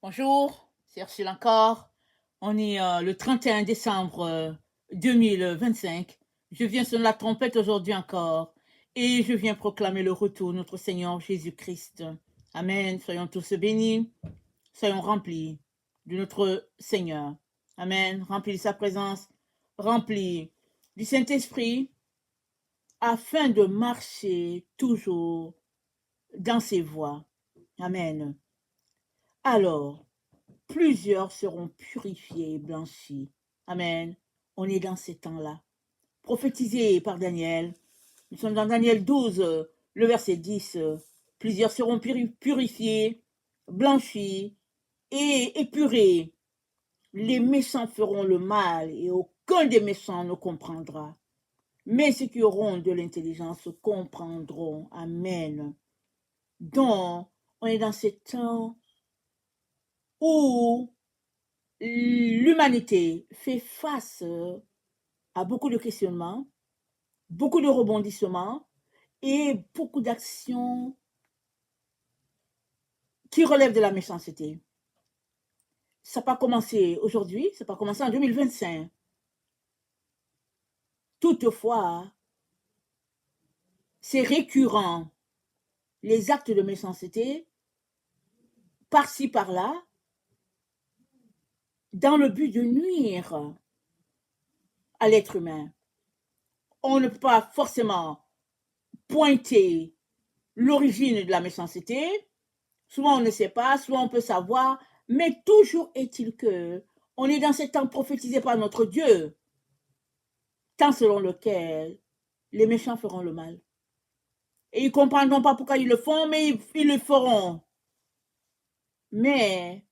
Bonjour, c'est Ursule encore. On est le 31 décembre 2025. Je viens sonner la trompette aujourd'hui encore et je viens proclamer le retour de notre Seigneur Jésus-Christ. Amen. Soyons tous bénis, soyons remplis de notre Seigneur. Amen. Remplis de sa présence, remplis du Saint-Esprit afin de marcher toujours dans ses voies. Amen. Alors, plusieurs seront purifiés et blanchis. Amen. On est dans ces temps-là. Prophétisé par Daniel. Nous sommes dans Daniel 12, le verset 10. Plusieurs seront purifiés, blanchis et épurés. Les méchants feront le mal et aucun des méchants ne comprendra. Mais ceux qui auront de l'intelligence comprendront. Amen. Donc, on est dans ces temps où l'humanité fait face à beaucoup de questionnements, beaucoup de rebondissements et beaucoup d'actions qui relèvent de la méchanceté. Ça n'a pas commencé aujourd'hui, ça n'a pas commencé en 2025. Toutefois, c'est récurrent, les actes de méchanceté, par-ci, par-là, dans le but de nuire à l'être humain. On ne peut pas forcément pointer l'origine de la méchanceté. Souvent, on ne sait pas, souvent on peut savoir, mais toujours est-il que on est dans ce temps prophétisé par notre Dieu, temps selon lequel les méchants feront le mal. Et ils ne comprendront pas pourquoi ils le font, mais ils le feront. Mais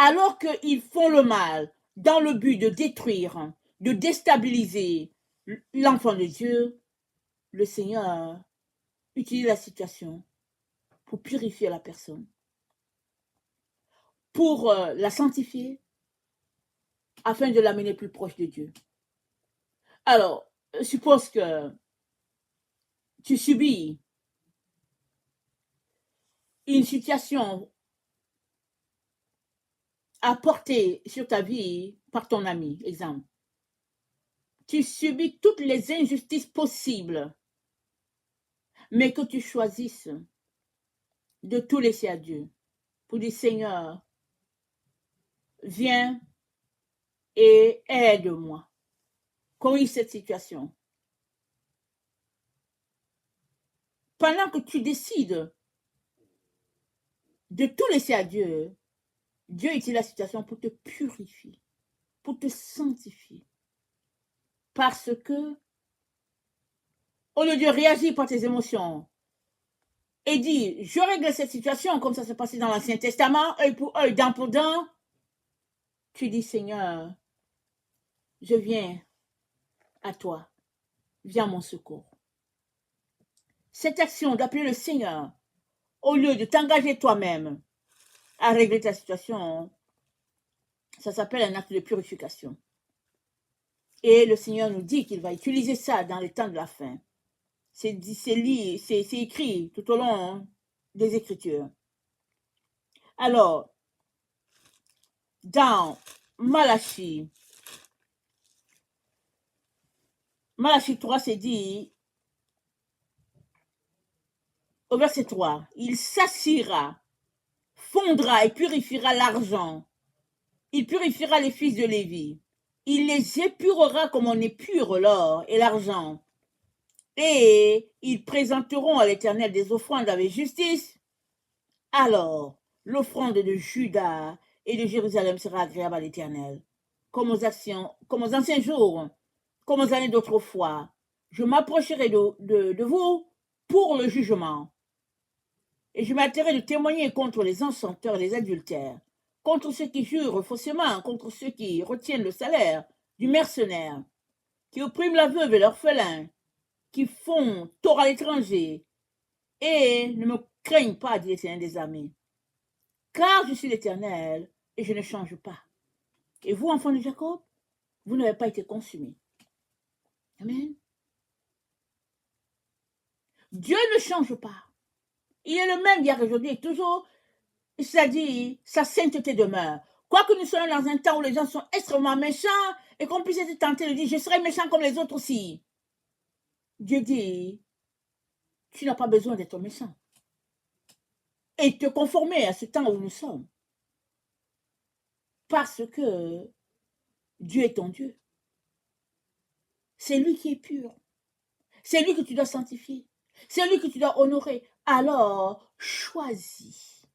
alors qu'ils font le mal dans le but de détruire, de déstabiliser l'enfant de Dieu, le Seigneur utilise la situation pour purifier la personne, pour la sanctifier, afin de l'amener plus proche de Dieu. Alors, suppose que tu subis une situation apportée sur ta vie par ton ami, exemple. Tu subis toutes les injustices possibles, mais que tu choisisses de tout laisser à Dieu pour dire Seigneur, viens et aide-moi. Corrige cette situation. Pendant que tu décides de tout laisser à Dieu, Dieu utilise la situation pour te purifier, pour te sanctifier. Parce que, au lieu de réagir par tes émotions et dire, je règle cette situation comme ça s'est passé dans l'Ancien Testament, œil pour œil, dent pour dent, tu dis, Seigneur, je viens à toi, viens à mon secours. Cette action d'appeler le Seigneur, au lieu de t'engager toi-même à régler ta situation, ça s'appelle un acte de purification. Et le Seigneur nous dit qu'il va utiliser ça dans les temps de la fin. C'est écrit tout au long des Écritures. Alors, dans Malachie 3, c'est dit, au verset 3, il s'assira, fondra et purifiera l'argent. Il purifiera les fils de Lévi. Il les épurera comme on épure l'or et l'argent. Et ils présenteront à l'Éternel des offrandes avec justice. Alors, l'offrande de Juda et de Jérusalem sera agréable à l'Éternel, comme aux anciens jours, comme aux années d'autrefois. Je m'approcherai de vous pour le jugement. Et je m'hâterai de témoigner contre les enchanteurs et les adultères, contre ceux qui jurent faussement, contre ceux qui retiennent le salaire du mercenaire, qui oppriment la veuve et l'orphelin, qui font tort à l'étranger, et ne me craignent pas, dit l'Éternel des armées. Car je suis l'Éternel, et je ne change pas. Et vous, enfants de Jacob, vous n'avez pas été consumés. Amen. Dieu ne change pas. Il est le même hier, aujourd'hui et toujours. c'est-à-dire sa sainteté demeure. Quoique nous soyons dans un temps où les gens sont extrêmement méchants et qu'on puisse être tenté de dire je serai méchant comme les autres aussi. Dieu dit, tu n'as pas besoin d'être méchant et te conformer à ce temps où nous sommes. Parce que Dieu est ton Dieu. C'est lui qui est pur. C'est lui que tu dois sanctifier. C'est lui que tu dois honorer. Alors, choisis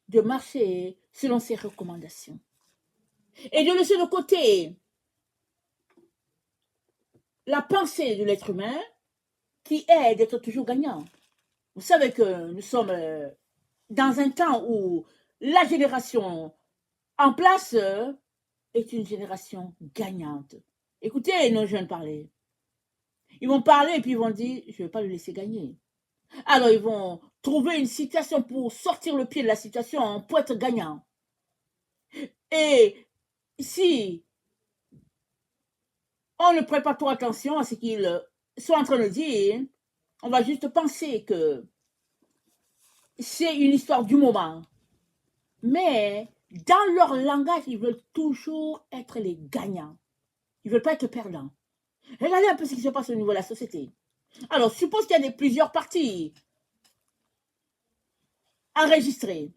de marcher selon ses recommandations et de laisser de côté la pensée de l'être humain qui est d'être toujours gagnant. Vous savez que nous sommes dans un temps où la génération en place est une génération gagnante. Écoutez nos jeunes parler. Ils vont parler et puis ils vont dire, je ne vais pas le laisser gagner. Alors ils vont trouver une situation pour sortir le pied de la situation pour être gagnant. Et si on ne prête pas trop attention à ce qu'ils sont en train de dire, on va juste penser que c'est une histoire du moment. Mais dans leur langage, ils veulent toujours être les gagnants. Ils ne veulent pas être perdants. Regardez un peu ce qui se passe au niveau de la société. Alors, suppose qu'il y a plusieurs partis enregistrés.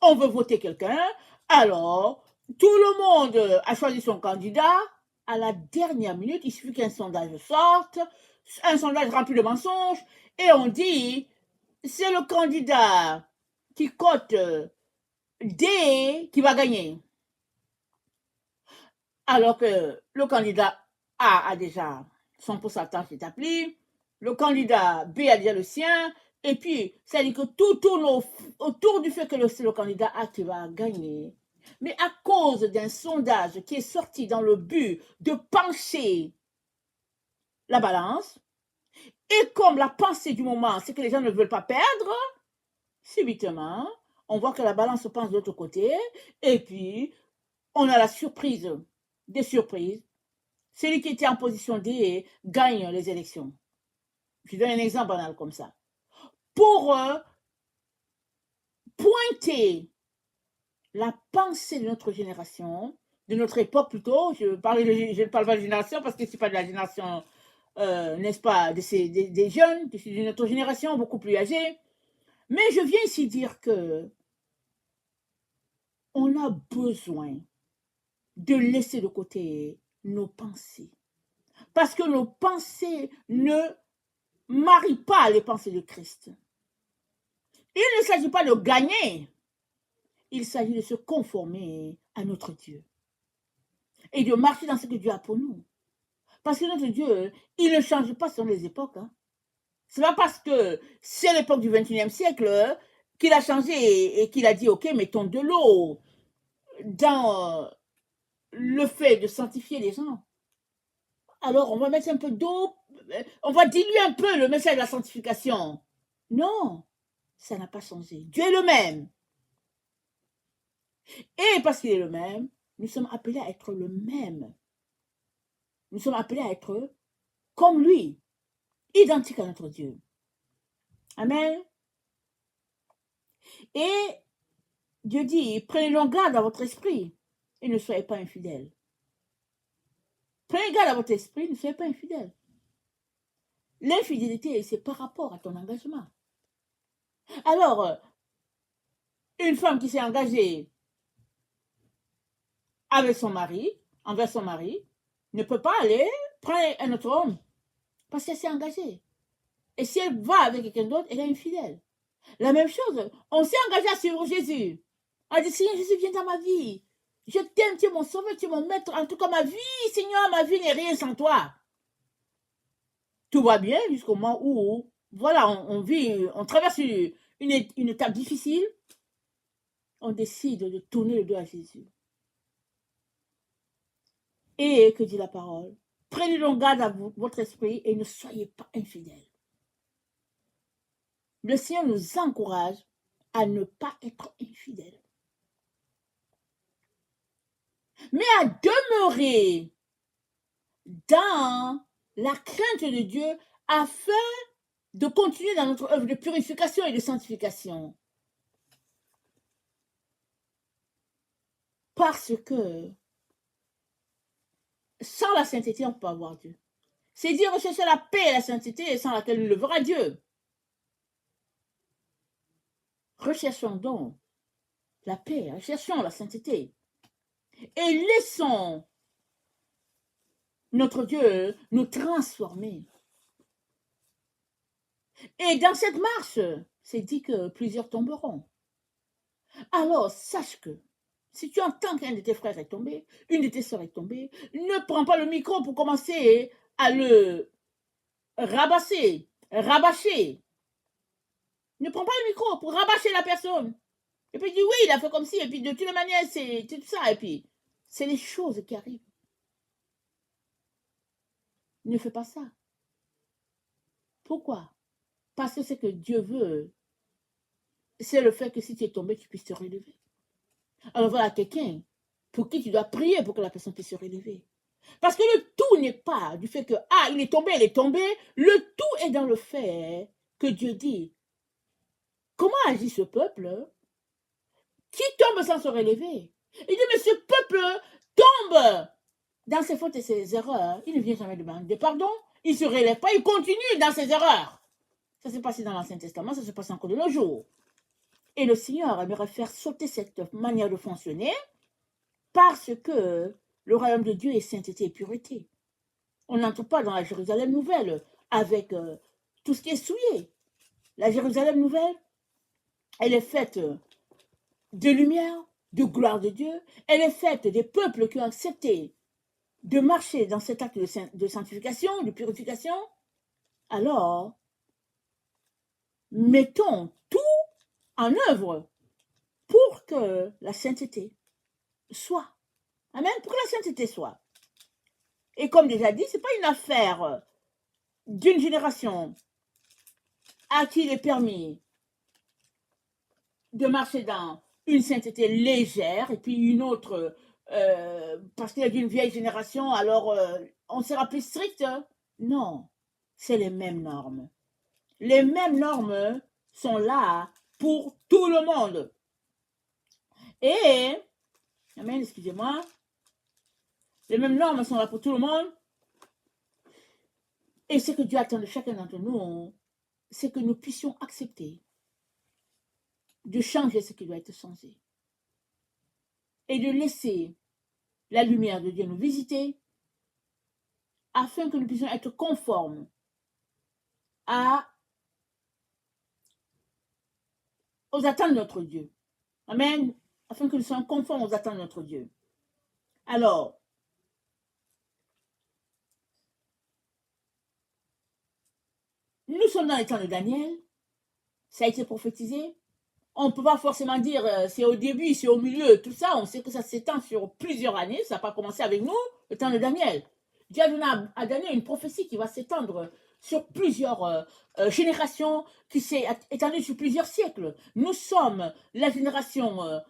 On veut voter quelqu'un. Alors, tout le monde a choisi son candidat. À la dernière minute, il suffit qu'un sondage sorte, un sondage rempli de mensonges, et on dit, c'est le candidat qui cote D qui va gagner. Alors que le candidat A a déjà son pourcentage établi, le candidat B a déjà le sien, et puis ça dit que tout tourne autour du fait que c'est le candidat A qui va gagner. Mais à cause d'un sondage qui est sorti dans le but de pencher la balance, et comme la pensée du moment, c'est que les gens ne veulent pas perdre, subitement, on voit que la balance se penche de l'autre côté, et puis on a la surprise des surprises. Celui qui était en position D gagne les élections. Je donne un exemple banal comme ça. Pour pointer la pensée de notre génération, de notre époque plutôt, je ne parle pas de génération parce que ce n'est pas de la génération, n'est-ce pas, des jeunes, je suis d'une autre génération beaucoup plus âgée, mais je viens ici dire que on a besoin de laisser de côté nos pensées. Parce que nos pensées ne marient pas les pensées de Christ. Il ne s'agit pas de gagner, il s'agit de se conformer à notre Dieu et de marcher dans ce que Dieu a pour nous. Parce que notre Dieu, il ne change pas selon les époques. Hein. Ce n'est pas parce que c'est l'époque du XXIe siècle qu'il a changé et qu'il a dit, ok, mettons de l'eau dans le fait de sanctifier les gens. Alors, on va mettre un peu d'eau, on va diluer un peu le message de la sanctification. Non, ça n'a pas changé. Dieu est le même. Et parce qu'il est le même, nous sommes appelés à être le même. Nous sommes appelés à être comme lui, identiques à notre Dieu. Amen. Et Dieu dit, prenez donc garde à votre esprit et ne soyez pas infidèles. Prenez garde à votre esprit, ne soyez pas infidèles. L'infidélité, c'est par rapport à ton engagement. Alors, une femme qui s'est engagée avec son mari, envers son mari, ne peut pas aller prendre un autre homme parce qu'elle s'est engagée. Et si elle va avec quelqu'un d'autre, elle est infidèle. La même chose, on s'est engagé à suivre Jésus. On a dit, Seigneur Jésus, viens dans ma vie. Je t'aime, tu es mon sauveur, tu es mon maître. En tout cas, ma vie, Seigneur, ma vie n'est rien sans toi. Tout va bien jusqu'au moment où, voilà, on vit, on traverse une étape difficile. On décide de tourner le dos à Jésus. Et que dit la parole? Prenez donc garde à votre esprit et ne soyez pas infidèles. Le Seigneur nous encourage à ne pas être infidèles, mais à demeurer dans la crainte de Dieu afin de continuer dans notre œuvre de purification et de sanctification. Parce que sans la sainteté, on ne peut pas voir Dieu. C'est dire rechercher la paix et la sainteté sans laquelle il le verra Dieu. Recherchons donc la paix, recherchons la sainteté et laissons notre Dieu nous transformer. Et dans cette marche, c'est dit que plusieurs tomberont. Alors, sache que si tu entends qu'un de tes frères est tombé, une de tes soeurs est tombée, ne prends pas le micro pour commencer à le rabâcher. Ne prends pas le micro pour rabâcher la personne. Et puis dis oui, il a fait comme ci, et puis de toutes les manières, c'est tout ça. Et puis, c'est les choses qui arrivent. Ne fais pas ça. Pourquoi? Parce que ce que Dieu veut, c'est le fait que si tu es tombé, tu puisses te relever. Alors voilà quelqu'un pour qui tu dois prier pour que la personne puisse se relever. Parce que le tout n'est pas du fait que, ah, il est tombé, Le tout est dans le fait que Dieu dit, comment agit ce peuple qui tombe sans se relever? Il dit, mais ce peuple tombe dans ses fautes et ses erreurs. Il ne vient jamais demander pardon. Il ne se relève pas, il continue dans ses erreurs. Ça s'est passé dans l'Ancien Testament, ça se passe encore de nos jours. Et le Seigneur aimerait faire sauter cette manière de fonctionner parce que le royaume de Dieu est sainteté et pureté. On n'entre pas dans la Jérusalem nouvelle avec tout ce qui est souillé. La Jérusalem nouvelle, elle est faite de lumière, de gloire de Dieu. Elle est faite des peuples qui ont accepté de marcher dans cet acte de sanctification, de purification. Alors, mettons tout en œuvre pour que la sainteté soit. Amen. Pour que la sainteté soit. Et comme déjà dit, ce n'est pas une affaire d'une génération à qui il est permis de marcher dans une sainteté légère et puis une autre parce qu'il y a d'une vieille génération, alors on sera plus strict. Non, c'est les mêmes normes. Les mêmes normes sont là pour tout le monde. Et, amen, excusez-moi, les mêmes normes sont là pour tout le monde. Et ce que Dieu attend de chacun d'entre nous, c'est que nous puissions accepter de changer ce qui doit être changé et de laisser la lumière de Dieu nous visiter afin que nous puissions être conformes aux attentes de notre Dieu. Amen. Afin que nous soyons conformes aux attentes de notre Dieu. Alors, nous sommes dans les temps de Daniel. Ça a été prophétisé. On ne peut pas forcément dire c'est au début, c'est au milieu, tout ça. On sait que ça s'étend sur plusieurs années. Ça n'a pas commencé avec nous, le temps de Daniel. Dieu a donné à Daniel une prophétie qui va s'étendre sur plusieurs générations, qui s'est étendue sur plusieurs siècles. Nous sommes la génération,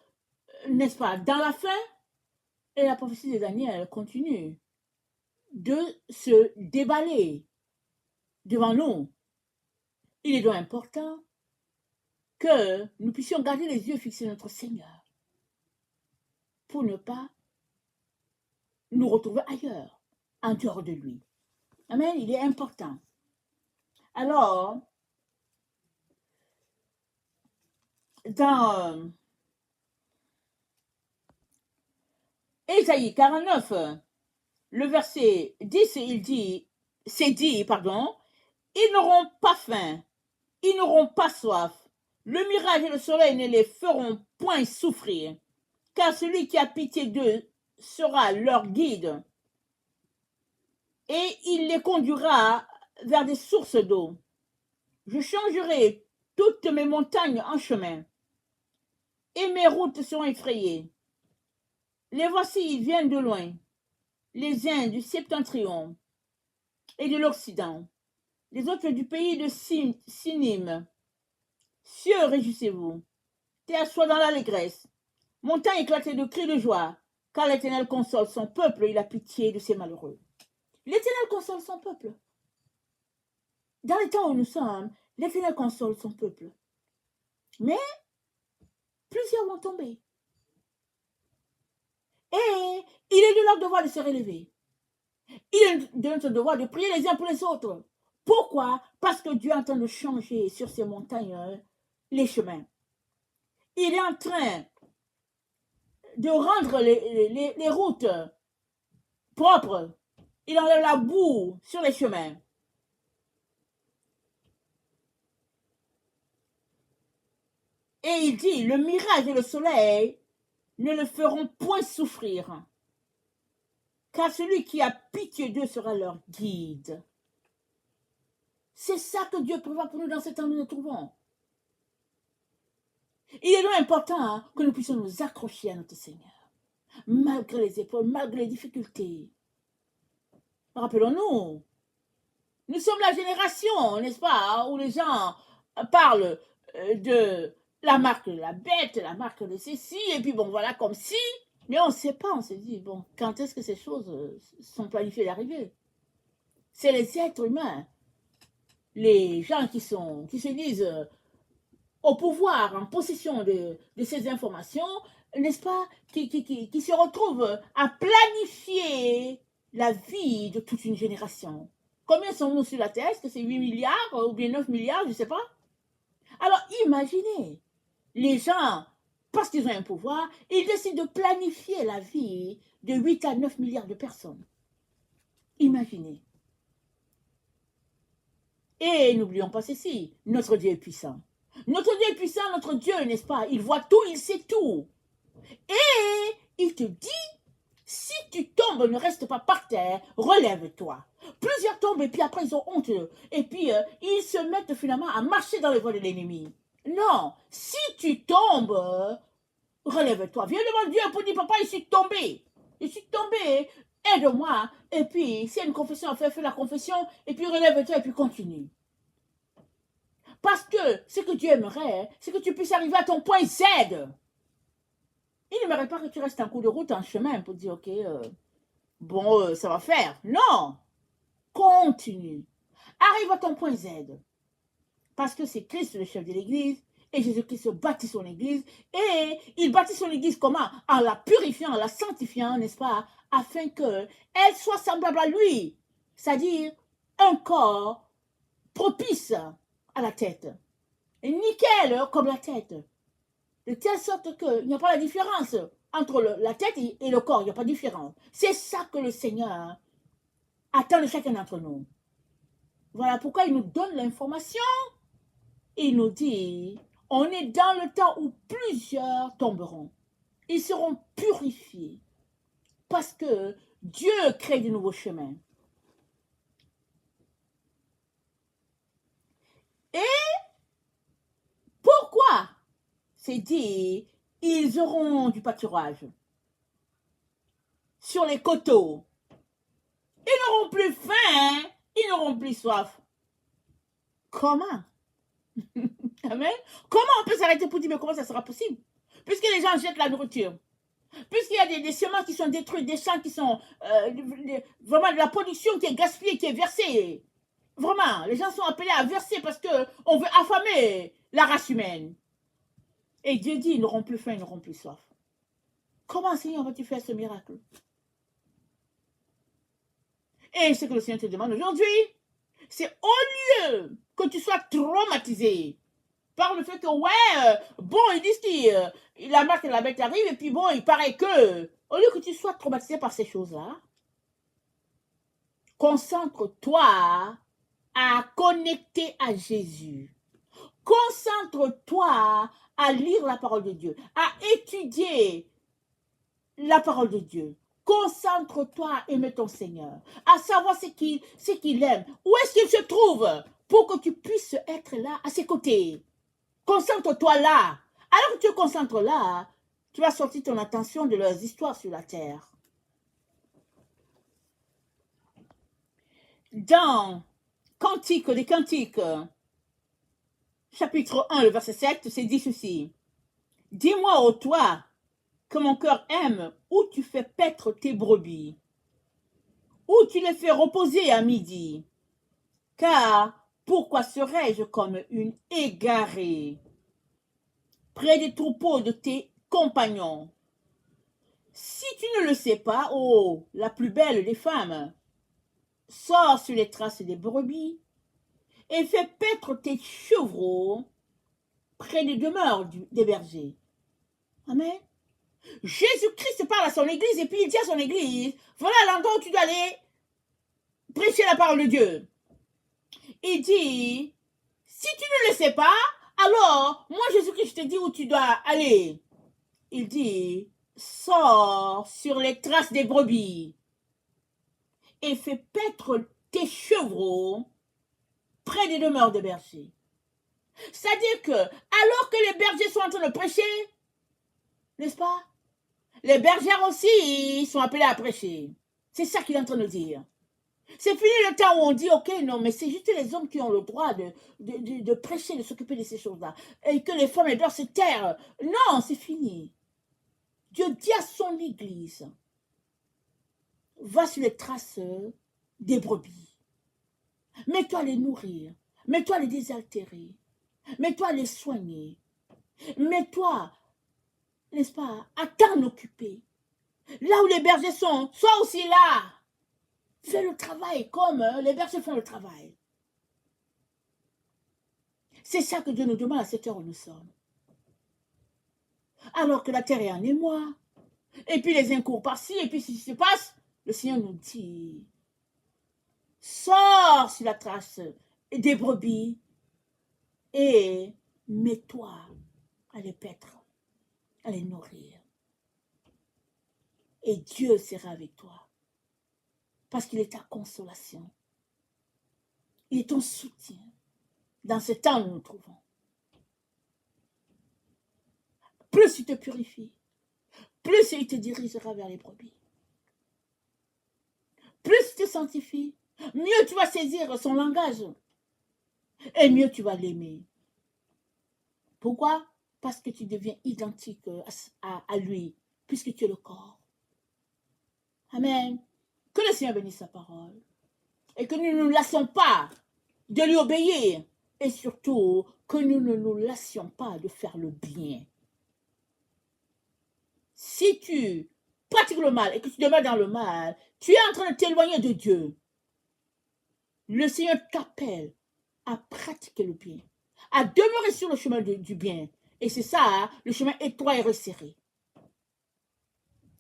n'est-ce pas, dans la fin, et la prophétie de Daniel continue de se déballer devant nous. Il est donc important que nous puissions garder les yeux fixés sur notre Seigneur pour ne pas nous retrouver ailleurs, en dehors de lui. Amen, il est important. Alors, dans Ésaïe 49, le verset 10, ils n'auront pas faim, ils n'auront pas soif, le mirage et le soleil ne les feront point souffrir, car celui qui a pitié d'eux sera leur guide, et il les conduira vers des sources d'eau. Je changerai toutes mes montagnes en chemin, et mes routes seront effrayées. Les voici, ils viennent de loin, les uns du septentrion et de l'Occident, les autres du pays de Sinim. Cieux, réjouissez-vous, terre soit dans l'allégresse, montagne éclatée de cris de joie, car l'Éternel console son peuple, il a pitié de ses malheureux. L'Éternel console son peuple. Dans les temps où nous sommes, l'Éternel console son peuple. Mais plusieurs vont tomber. Et il est de leur devoir de se relever. Il est de notre devoir de prier les uns pour les autres. Pourquoi? Parce que Dieu est en train de changer sur ces montagnes les chemins. Il est en train de rendre les routes propres. Il enlève la boue sur les chemins. Et il dit, le mirage et le soleil ne le feront point souffrir, car celui qui a pitié d'eux sera leur guide. C'est ça que Dieu prévoit pour nous dans ce temps où nous nous trouvons. Il est donc important que nous puissions nous accrocher à notre Seigneur, malgré les épreuves, malgré les difficultés. Rappelons-nous, nous sommes la génération, n'est-ce pas, où les gens parlent de la marque de la bête, la marque de ceci, et puis bon, voilà, comme si, mais on ne sait pas, on se dit, bon, quand est-ce que ces choses sont planifiées d'arriver? C'est les êtres humains, les gens qui se disent au pouvoir, en possession de ces informations, n'est-ce pas, qui se retrouvent à planifier la vie de toute une génération. Combien sommes-nous sur la Terre? Est-ce que c'est 8 milliards ou bien 9 milliards? Je ne sais pas. Alors imaginez, les gens, parce qu'ils ont un pouvoir, ils décident de planifier la vie de 8 à 9 milliards de personnes. Imaginez. Et n'oublions pas ceci, notre Dieu est puissant. Notre Dieu est puissant, notre Dieu, n'est-ce pas? Il voit tout, il sait tout. Et il te dit, si tu tombes, ne reste pas par terre, relève-toi. Plusieurs tombent et puis après ils ont honte. Et puis ils se mettent finalement à marcher dans les voies de l'ennemi. Non, si tu tombes, relève-toi. Viens devant Dieu pour dire, papa, je suis tombé. Je suis tombé, aide-moi. Et puis, s'il y a une confession à faire, fais la confession. Et puis relève-toi et puis continue. Parce que ce que Dieu aimerait, c'est que tu puisses arriver à ton point Z. Il n'aimerait pas que tu restes en cours de route, en chemin, pour dire, ok, bon, ça va faire. Non, continue. Arrive à ton point Z. Parce que c'est Christ le chef de l'Église, et Jésus-Christ bâtit son Église, et il bâtit son Église comment? En la purifiant, en la sanctifiant, n'est-ce pas? Afin qu'elle soit semblable à lui. C'est-à-dire un corps propice à la tête. Et nickel comme la tête. De telle sorte qu'il n'y a pas la différence entre la tête et le corps. Il n'y a pas de différence. C'est ça que le Seigneur attend de chacun d'entre nous. Voilà pourquoi il nous donne l'information. Il nous dit, on est dans le temps où plusieurs tomberont. Ils seront purifiés parce que Dieu crée de nouveaux chemins. Et pourquoi? C'est dit, ils auront du pâturage sur les coteaux. Ils n'auront plus faim, ils n'auront plus soif. Comment? Amen. Comment on peut s'arrêter pour dire, mais comment ça sera possible? Puisque les gens jettent la nourriture, puisqu'il y a des semences qui sont détruites, des champs qui sont vraiment de la production qui est gaspillée, qui est versée. Vraiment, les gens sont appelés à verser parce qu'on veut affamer la race humaine. Et Dieu dit, ils n'auront plus faim, ils n'auront plus soif. Comment, Seigneur, vas-tu faire ce miracle? Et ce que le Seigneur te demande aujourd'hui, c'est au lieu que tu sois traumatisé par le fait que, ouais, bon, ils disent que la marque de la bête arrive, et puis bon, il paraît que, au lieu que tu sois traumatisé par ces choses-là, concentre-toi à connecter à Jésus. Concentre-toi à lire la parole de Dieu, à étudier la parole de Dieu. Concentre-toi à aimer ton Seigneur, à savoir ce qu'il aime, où est-ce qu'il se trouve, pour que tu puisses être là, à ses côtés. Concentre-toi là. Alors que tu te concentres là, tu vas sortir ton attention de leurs histoires sur la terre. Dans Cantique des Cantiques, chapitre 1, le verset 7, c'est dit ceci. Dis-moi, ô toi, que mon cœur aime, où tu fais paître tes brebis, où tu les fais reposer à midi. Car pourquoi serais-je comme une égarée près des troupeaux de tes compagnons? Si tu ne le sais pas, oh, la plus belle des femmes, sors sur les traces des brebis et fais paître tes chevreaux près des demeures des bergers. Amen. Jésus-Christ parle à son église et puis il dit à son église, voilà l'endroit où tu dois aller prêcher la parole de Dieu. Il dit, si tu ne le sais pas, alors moi Jésus-Christ je te dis où tu dois aller. Il dit, sors sur les traces des brebis et fais paître tes chevreaux près des demeures des bergers. C'est-à-dire que, alors que les bergers sont en train de prêcher, n'est-ce pas? Les bergères aussi sont appelées à prêcher. C'est ça qu'il est en train de dire. C'est fini le temps où on dit, ok, non, mais c'est juste les hommes qui ont le droit de prêcher, de s'occuper de ces choses-là. Et que les femmes, elles doivent se taire. Non, c'est fini. Dieu dit à son église, va sur les traces des brebis. Mets-toi à les nourrir. Mets-toi à les désaltérer. Mets-toi à les soigner. Mets-toi, n'est-ce pas, à t'en occuper. Là où les bergers sont, sois aussi là. Fais le travail comme les bergers font le travail. C'est ça que Dieu nous demande à cette heure où nous sommes. Alors que la terre est en émoi, et puis les uns courent par-ci, et puis ce qui se passe, le Seigneur nous dit, sors sur la trace des brebis et mets-toi à les paître, à les nourrir. Et Dieu sera avec toi. Parce qu'il est ta consolation. Il est ton soutien dans ce temps où nous nous trouvons. Plus il te purifie, plus il te dirigera vers les brebis. Plus il te sanctifie, mieux tu vas saisir son langage et mieux tu vas l'aimer. Pourquoi? Parce que tu deviens identique à lui, puisque tu es le corps. Amen. Que le Seigneur bénisse sa parole et que nous ne nous lassons pas de lui obéir et surtout que nous ne nous lassions pas de faire le bien. Si tu pratiques le mal et que tu demeures dans le mal, tu es en train de t'éloigner de Dieu. Le Seigneur t'appelle à pratiquer le bien, à demeurer sur le chemin du bien. Et c'est ça, le chemin étroit et resserré.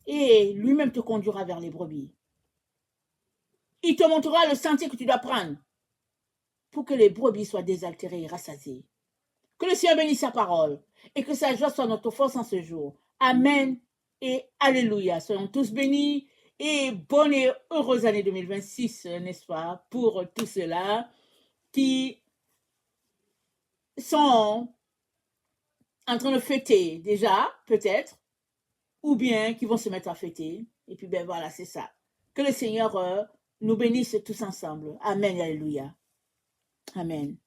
Et lui-même te conduira vers les brebis. Il te montrera le sentier que tu dois prendre pour que les brebis soient désaltérées et rassasiées. Que le Seigneur bénisse sa parole et que sa joie soit notre force en ce jour. Amen et alléluia. Soyons tous bénis et bonne et heureuse année 2026, n'est-ce pas, pour tous ceux-là qui sont en train de fêter déjà, peut-être, ou bien qui vont se mettre à fêter. Et puis, ben voilà, c'est ça. Que le Seigneur nous bénisse tous ensemble. Amen, alléluia. Amen.